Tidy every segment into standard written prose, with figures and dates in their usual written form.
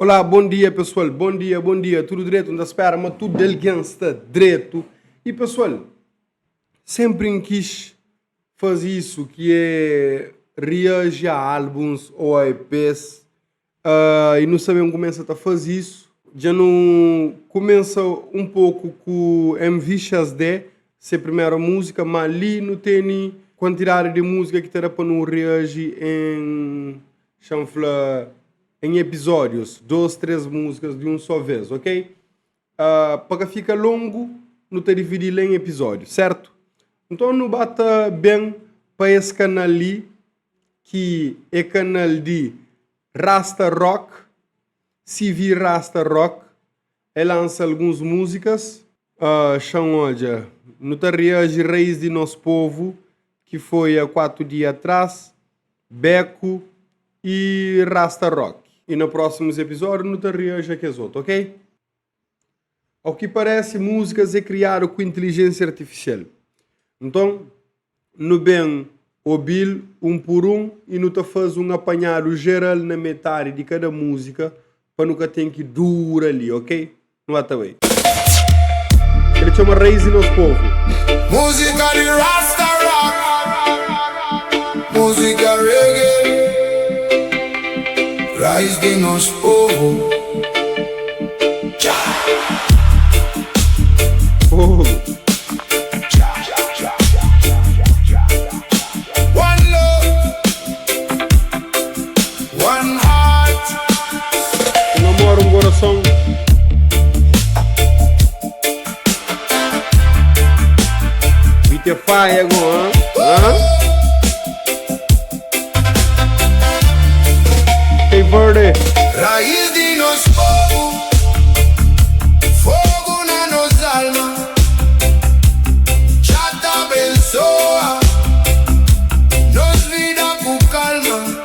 Olá, bom dia pessoal, bom dia, tudo direito, não espera, mas tudo alguém está direito. E pessoal, sempre quis fazer isso, que é reagir a álbuns ou a EPs, e não sabemos como começa a fazer isso. Já não começa um pouco com MV XD, se a primeira música, mas ali não tem quantidade de música que terá para não reagir em chanfla em episódios, 2, 3 músicas de uma só vez, ok? Para que fica longo, não te dividir em episódios, certo? Então não bata bem para esse canal ali, que é canal de Rasta Rock, CV Rasta Rock. Ele lança algumas músicas, hoje, não te reage Reis de Nosso Povo, que foi há 4 dias atrás, Beco e Rasta Rock. E no próximos episódios não te reage que as outras, ok? Ao que parece, músicas é criado com inteligência artificial. Então, não bem ouvir um por um e não te faz um apanhado geral na metade de cada música para nunca ter que durar ali, ok? Não há também. Ele chama Reis de Nosso Povo. Música de Rasta Rock, música reggae, Raiz de Nosso Povo. Povo. One love, one heart. Um amor, um coração. Beat a fire agora, Hey Verde. Raiz de Nosso Povo, fogo na nossa alma. Já te abençoa, nos vida com calma.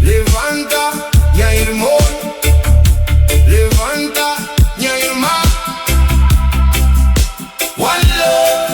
Levanta, minha irmã, levanta, minha irmã. One love,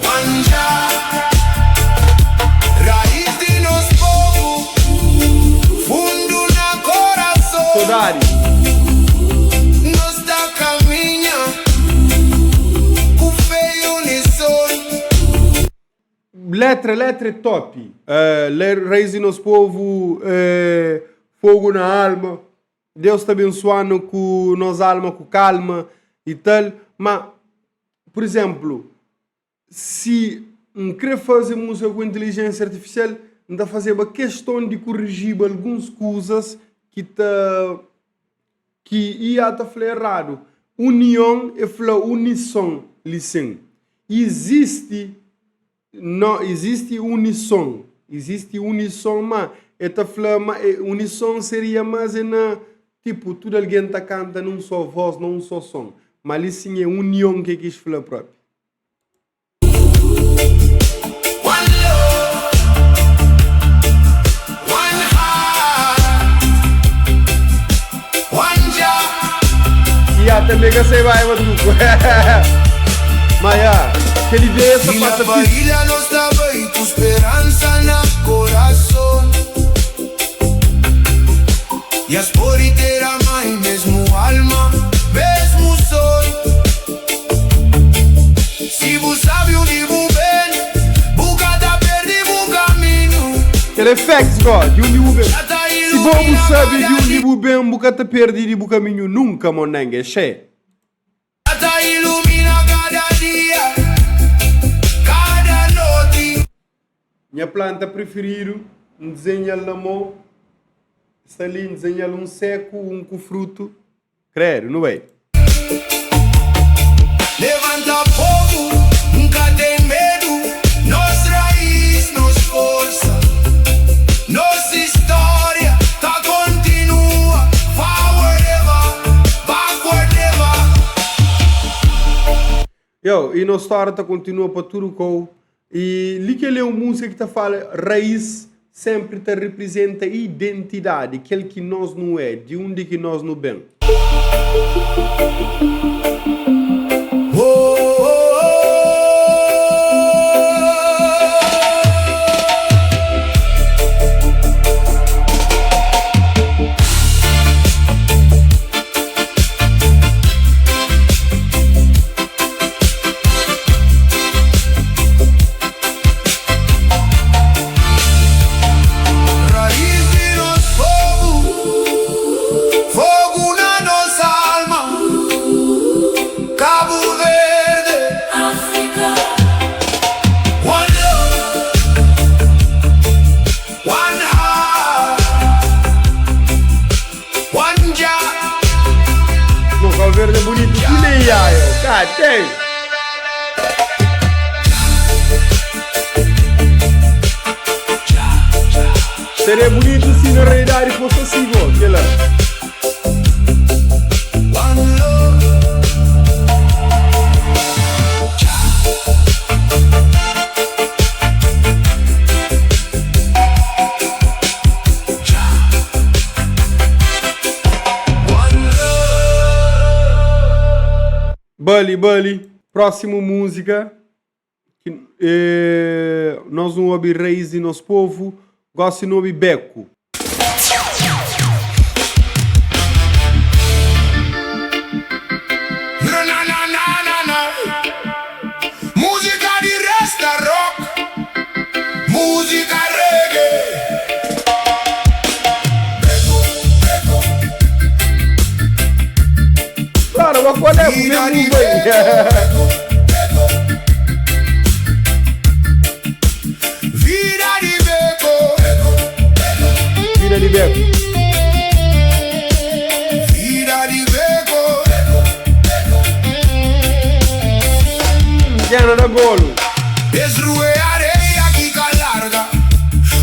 one Jah. Raiz de nosso povo, fundo na coração. Saudade. Nos dá caminha, com feio uníssono. Letra é top. Reis de Nosso Povo, fogo na alma. Deus está abençoando com nossa alma, com calma e tal. Mas, por exemplo, se quer fazer música com inteligência artificial, não está fazendo a questão de corrigir algumas coisas que ia estar falando errado. União é falar unissom, listen. Existe unissom, mas unissom seria mais tipo, tudo alguém está cantando num só voz, num só som. Mas ali sim é união que quis falar próprio. One love, one heart, one Jah. E até mega sei vai, Maduco. Mas, que ele vê essa Y la passa familia no estaba y tu esperanza en el corazón. Y as por inteira mãe, mesmo alma, mesmo sol. Se você sabe onde vou bem, bucata perdi o caminho. Ele é facts, God, de onde o bem. Já tá Se bom sabe de onde o bem, um bocata perdi o caminho, nunca, monengue, che. Já tá ilumina cada dia, cada noite. Minha planta preferida, desenhar na mão, está ali, desenhar um seco, um com fruto. Creio, não é? Levanta povo, nunca tem medo. Nossa raiz, nossa força, nossa história tá continua. Forward ever, backward never. E nossa história tá continua para tudo com. E ali que ele é uma música que tá fala raiz sempre te representa a identidade, aquele que nós não é, de onde que nós não bem. Seria bonito se na realidade fosse assim, ó, aquela. One love. Bully, próximo música. Nós não ouvimos raiz de nosso povo, gosto de ouvir beco. Na, na, na, na, na, na. Música de resta rock, música reggae. Beco, beco. Claro, mas qual é o mesmo bem? Vida de beco, Vida de beco. vida de beco. Piano da golo. Desrue areia que larga,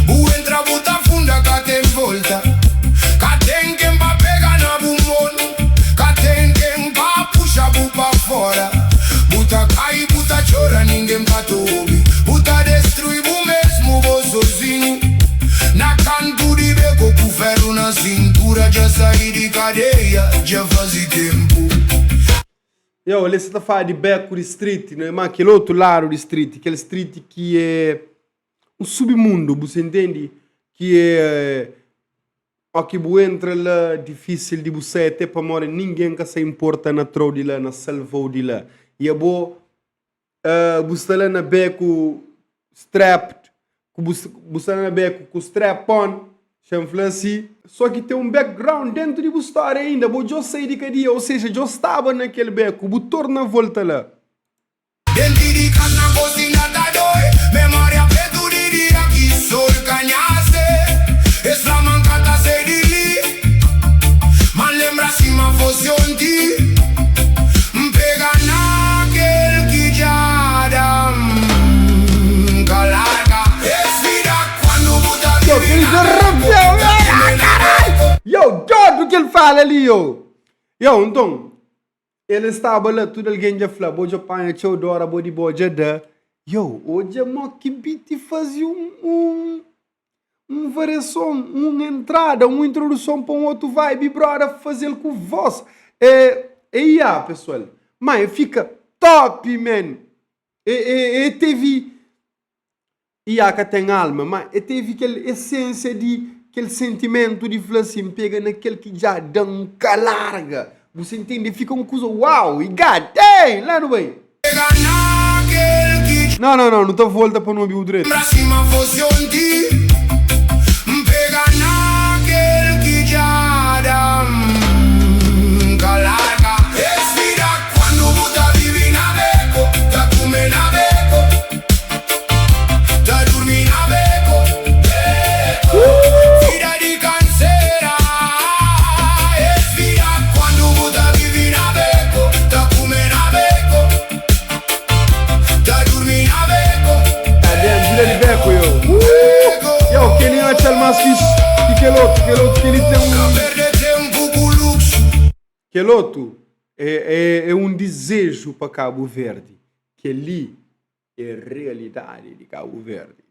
o entra buta funda que tem volta, que tem quem pa pega na bumbon, que tem quem pa puxa bu pa fora, buta cai, buta chora, ninguém pa tobi, buta destrui bu mesmo bo sozinho, na canto de beco com ferro na cintura, já saí de cadeia, já faz tempo. Yo, ele está falando de beco de street, né? Mas aquele outro lado de street, aquele street que é um submundo, você entende? Que é o que você entra lá, difícil de você até para morrer, ninguém que se importa na troll de lá, na selva de lá. E é bom, você está lá na beco strapped, você está lá na beco com strap-on, chama assim. Só que tem um background dentro de você ainda, vou já sair de cadeia, ou seja, já estava naquele beco, vou tornar a volta lá. Dentro de casa na cozinha da doi, memória preto de dia que sol canhasse, essa mancata se de li, mas lembra se ma fosse ontem, pega naquele que já dá calarga, espira quando muda Yo, que ele Yo, tudo que ele fala ali, yo. Yo, então, ele estava lá, tudo alguém já falou, hoje apanha teu dora, bodi boja da. Yo, hoje é uma que beat fazia variação, uma entrada, uma introdução para um outro vibe, brother, fazer com voz. Pessoal, mas fica top, man. Teve, que tem alma, mas teve aquela essência de aquele sentimento de falar assim, pega naquele que já dá um calarga. Você entende? Fica uma coisa, uau, e God damn, lá no bem. pega naquele que Não estou volta para não ouvir o direito. lembra se ma fosse ontem, pega naquele que já dá calarga, respira quando muda vive na beco, tá come na beco, tá dormi na beco, vida de canseira, respira quando muda vive na beco, tá come na beco, tá dormi na beco. Cadê? Tira de beco, yo. Yo, que nem acha mais fixe que aquele outro que ele tem um... Perder tempo com luxo. Aquele outro é um desejo para Cabo Verde. Que ali é realidade de Cabo Verde.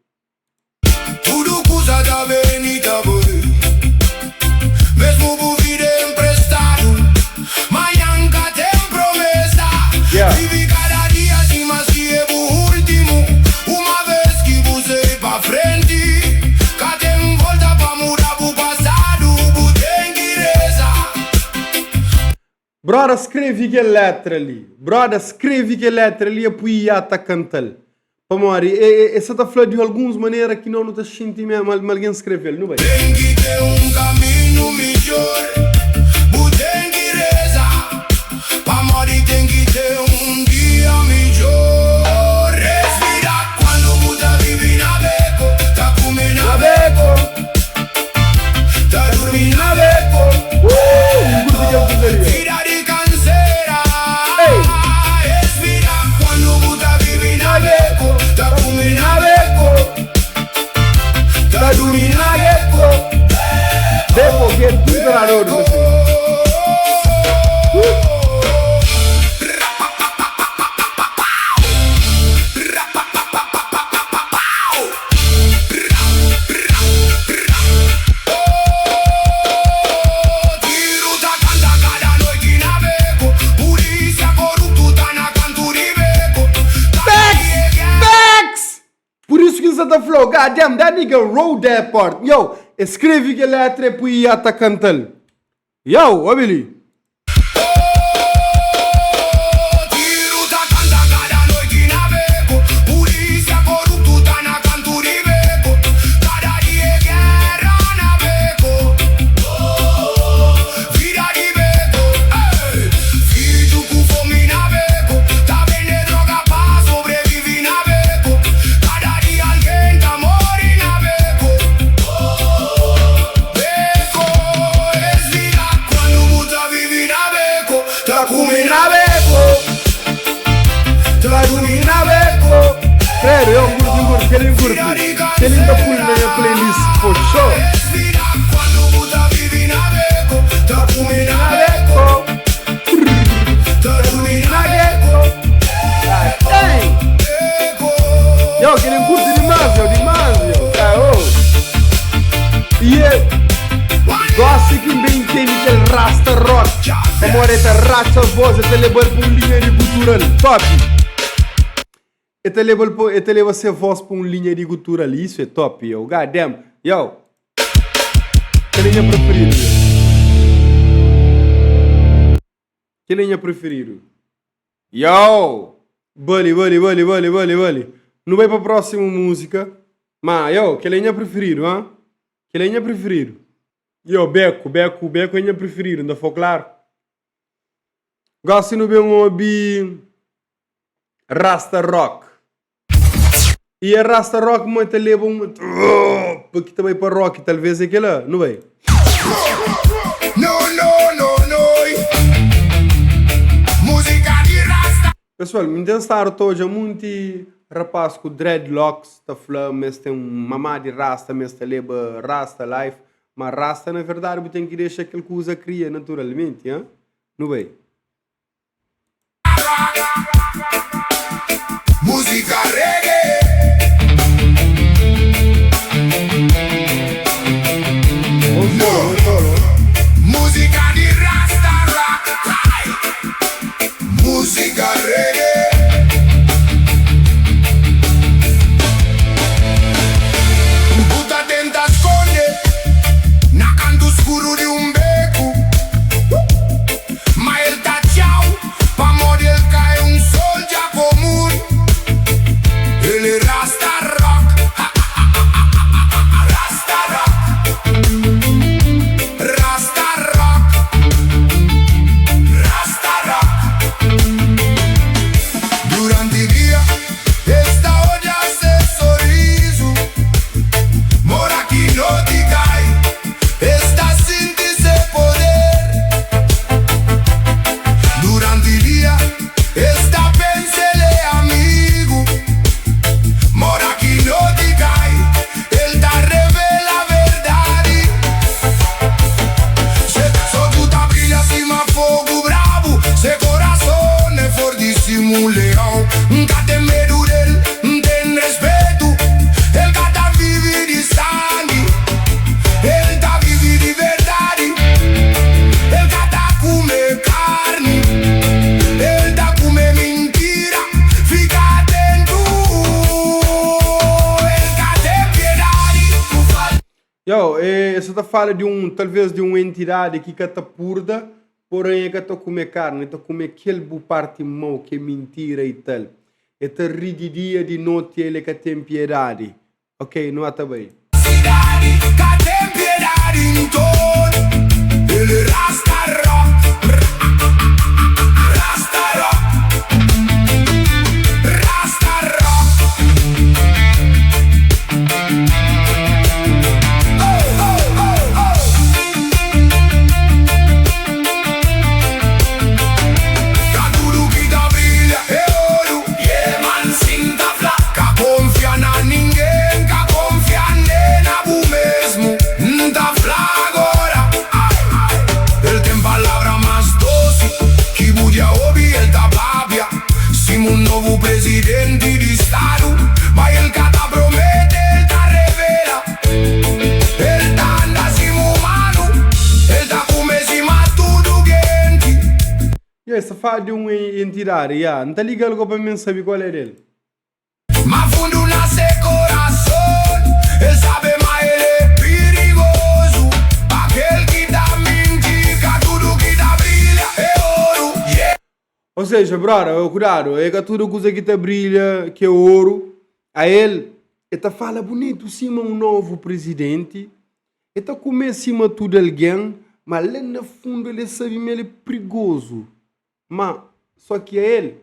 Tudo coisa da avenida, boy. Mesmo por vida emprestado, mas nunca tem promessa. Yeah. Vive cada dia assim, mas se é o último. Uma vez que você pra frente, cá tem volta pra mudar pro passado, tem que rezar. Brother, escreve que letra ali. Brother, escreve que letra ali e põe a cantar. Pamori, essa tá falando de algumas maneiras que não está sentindo mesmo, alguém escreveu, não vai? Tem que ter caminho melhor, tem que rezar, pra morrer tem que ter dia melhor. Respira quando muda, vive na beco, tá comendo na beco, tá dormindo na beco, vida de canseira. Respira quando muda, vive na beco, tá comendo na beco, tá dormindo na beco. flow, goddamn, that nigga wrote that part. Yo, escreve que letra e pui ata cantal. Yo, obili. Credo, eu curto, que ele ainda pula na minha playlist, for sure. Yo, que ele curte demais, E gosto que bem entende que ele rasta rock. Amore, te rasta voz, te leva por linha de cultural, top. E te leva ser voz para uma linha de cultura ali, isso é top, yo. Goddamn, yo. Que linha preferido? Que linha preferido? Yo! Bully. Não vai para a próxima música. Mas, yo, que linha preferido, hein? Que linha preferido? Yo, Beco é linha preferido, ainda foi claro? Gosto de ver um hobby Rasta Rock. E a Rasta Rock muito leva porque também para rock, talvez é aquela, não vai? No. Música de Rasta. Pessoal, me intentar hoje muito rapaz com dreadlocks, tá falando, mas tem mamá de Rasta, mas tá leva Rasta life, mas Rasta na verdade tem que deixar aquele que usa cria naturalmente, hein? Não vai? Música reggae. Música de Rasta Rock. Música reggae. Puta tenta esconde na canto escuro de beco. Ma ele tá tchau, pa model cai sol já comum. Ele Rasta Rock. Rasta Rock. Rasta Rock. Rasta Rock. Durante il dia esta olha se sorriso. Mora aqui no ti cai. Esta sinti se poder. Durante il dia esta pensele amigo. Mora aqui no ti cai. Ele tá revela a verdade. Se tu tá brilha acima fogo bravo. Se coração é fortíssimo leão. Nunca tem medo dele, tem respeito. Ele tá vive de sangue. Ele tá vive de verdade. Ele tá comer carne. Ele tá comer mentira. Fica atento. Ele tem piedade. Yo, você tá falando talvez de uma entidade que tá purda, porém que tá comer carne, tá comer aquele parte mau que é mentira e tal. E tá ri de dia de noite ele que tem piedade. Ok, não tá bem. Cidade, que tem piedade em todo. Ele Rasta Rock. Rasta Rock. Rasta Rock. Ca tudo que tá brilha é ouro. Yeah, man, sinta flaca. Confia na ninguém, ca confia na bu mesmo. Tá flaca agora. Ele tem palavra mais doce que podia ouvir, ele tá bábia. Sim, um novo presidente de estado. Mas ele cata promete, ele tá revela. Ele tá anda acima humano. Ele tá comendo cima tudo quente. E aí, você fala de uma entidade, yeah. Não tá ligado com pra mim saber qual é dele. Mas fundo nasce coração. seja, brother, cuidado, é que tudo coisa que te brilha, que é ouro, a ele fala bonito, cima um novo presidente, come cima tudo alguém, mas lá no fundo ele sabe que ele é perigoso. Mas, só que ele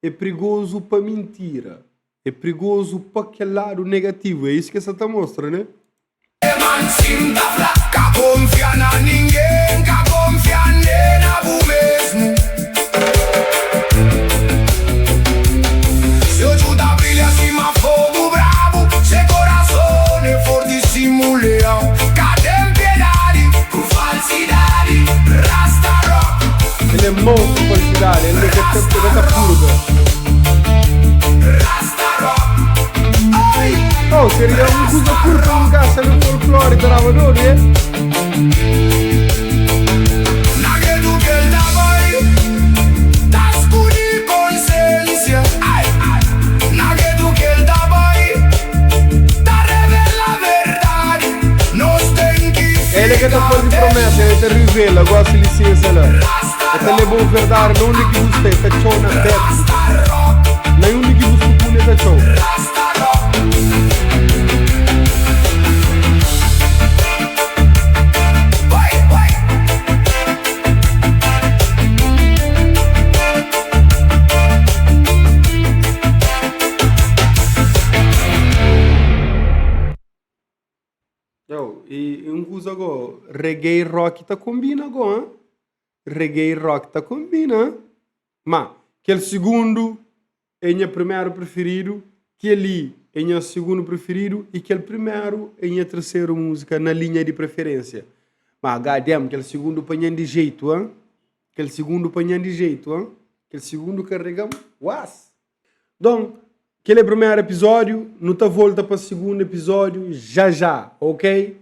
é perigoso para mentira, é perigoso para aquele lado negativo, é isso que essa tá mostra, né? Confia na ninguém, confia nem na bu mesmo. Se o Giuda brilha acima fogo bravo, se corazione fortissimo leão. Cadê piedade por falsidade? Rasta rock. Ele é monstro por falsidade, ele é que purga. Rasta rock. Ai. Oh, seria coisa curta um caça no folclore da Lavador, eh? Nagedu che il davai, tascuni conscienza. Nagedu che il davai, da revela la verdade. Non stenchi. Ele que tá fazendo promessa, ele te revela, gosta de licença lá. Ele é bom verdade, não é que você está show na dentro. Não é que você pune da show. E coisa agora, reggae rock tá combina agora, hein? Reggae rock tá combina, mas aquele segundo é meu primeiro preferido, que ali é meu segundo preferido e aquele primeiro é minha terceira música na linha de preferência. Mas goddamn, aquele segundo panhando de jeito, hein? Aquele segundo panhando de jeito, hein? Aquele segundo carregamos, was! Então, aquele é o primeiro episódio, não tá volta para o segundo episódio já, ok?